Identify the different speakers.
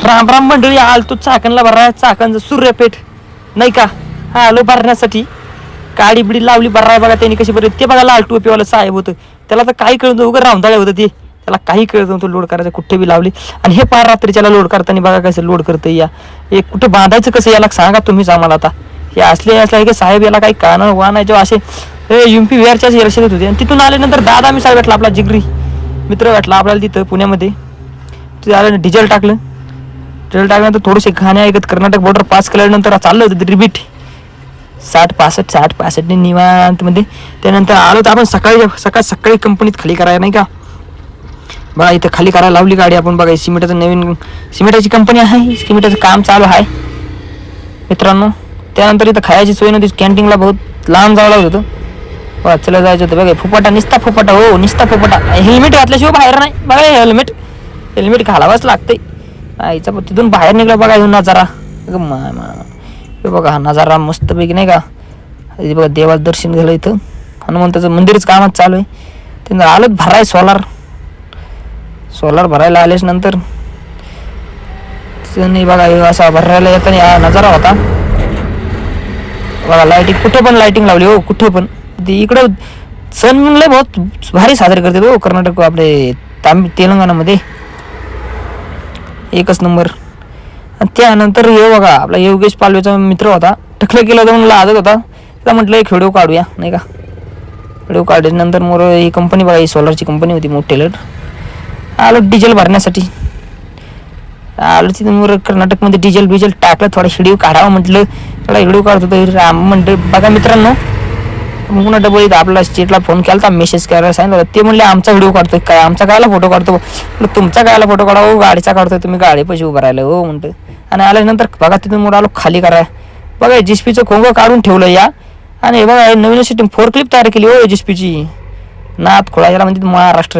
Speaker 1: राम राम मंडळी, आलतो चाकणला भरा, चाकणचं सूर्यपेठ नाही का, हा आलो भरण्यासाठी. काडी बिडी लावली भराय बघा त्यांनी कशी बरं. ते बघा लाल टोपीवाला साहेब होतं, त्याला तर काही कळत नव्हतं, उगं रामदाळे होतं ते, त्याला काही कळत नव्हतं लोड करायचं, कुठे बी लावली. आणि हे पार रात्रीच्याला लोड करताना बघा कसं लोड करतं या. हे कुठं बांधायचं कसं याला सांगा तुम्हीच आम्हाला. आता हे असले की साहेब याला काही कानं वानायचे असे UP विहारच्याच रस्त्यात होते. आणि तिथून आल्यानंतर दादा मी साहेब भेटला, आपला जिगरी मित्र भेटला आपल्याला तिथं पुण्यामध्ये. तिथे आलं डिझेल टाकलं, डिझेल टाकल्यानंतर थोडेसे गाणे ऐकत कर्नाटक बॉर्डर पास केल्यानंतर चाललं होतं रिबीट 60-65 निवांत मध्ये. त्यानंतर आलो तर आपण सकाळी कंपनीत खाली करायला नाही का बघा. इथं खाली करायला लावली गाडी आपण बघा. सिमेंटाचं नवीन सिमेंटाची कंपनी आहे, सिमेंटाचं काम चालू आहे मित्रांनो. त्यानंतर इथं खायची सोय नव्हती, कॅन्टीनला बहुत लांब जावं लागत होतं. बघा चला जायचं होतं बघा. फुपाटा निस्ता फुपाटा, हो निस्ता फुपाटा. हेल्मेट घातल्याशिवाय बाहेर नाही बघा. हेल्मेट घालावंच लागतंय. आईचा तिथून बाहेर निघला बघा. येऊन नजारा बघा, हा नजारा मस्तपैकी नाही का. बघा देवाचं दर्शन झालं इथं, हनुमंताचं मंदिरच कामात चालू आहे. त्यांना आलं भराय सोलार भरायला आल्याच नंतर बघा असा भरायला येताना हा नजारा होता बघा. लाईटिंग कुठं पण लाईटिंग लावली हो, कुठं पण. इकडं सण म्हणलं बहुत भारी साजरे करतात हो कर्नाटक, आपले तेलंगणामध्ये एकच नंबर. आणि त्यानंतर हे बघा आपला योगेश पालवेचा मित्र होता, टकलं केलं होतं म्हणून लाजत होता. त्याला म्हटलं एक व्हिडिओ काढूया नाही का. व्हिडिओ काढल्यानंतर मोर ही कंपनी बघा, ही सोलारची कंपनी होती मोठी. आलो डिझेल भरण्यासाठी, आलो तिथं मोर कर्नाटकमध्ये डिझेल टाकलं. थोडा व्हिडिओ काढावा म्हटलं, थोडा व्हिडिओ काढत होतो राम म्हणलं बघा मित्रांनो. मग पुन्हा डबल इथं आपला स्टेटला फोन केला होता, मेसेज करायला सांगितलं होतं. ते म्हणले आमचा व्हिडिओ काढतोय काय, आमचा कायला फोटो काढतो. तुमचा कायला फोटो काढा हो, गाडीचा काढतोय तुम्ही, गाडी पैसे उभं राहिलं हो म्हणतं. आणि आल्यानंतर बघा तिथून मोठं आलो खाली कराय बघा. JCPचं खोंग काढून ठेवलं या. आणि बघा नवीन सिस्टीम 4 क्लिप तयार केली हो JCPची. नाथ खोळा याला म्हणजे महाराष्ट्र.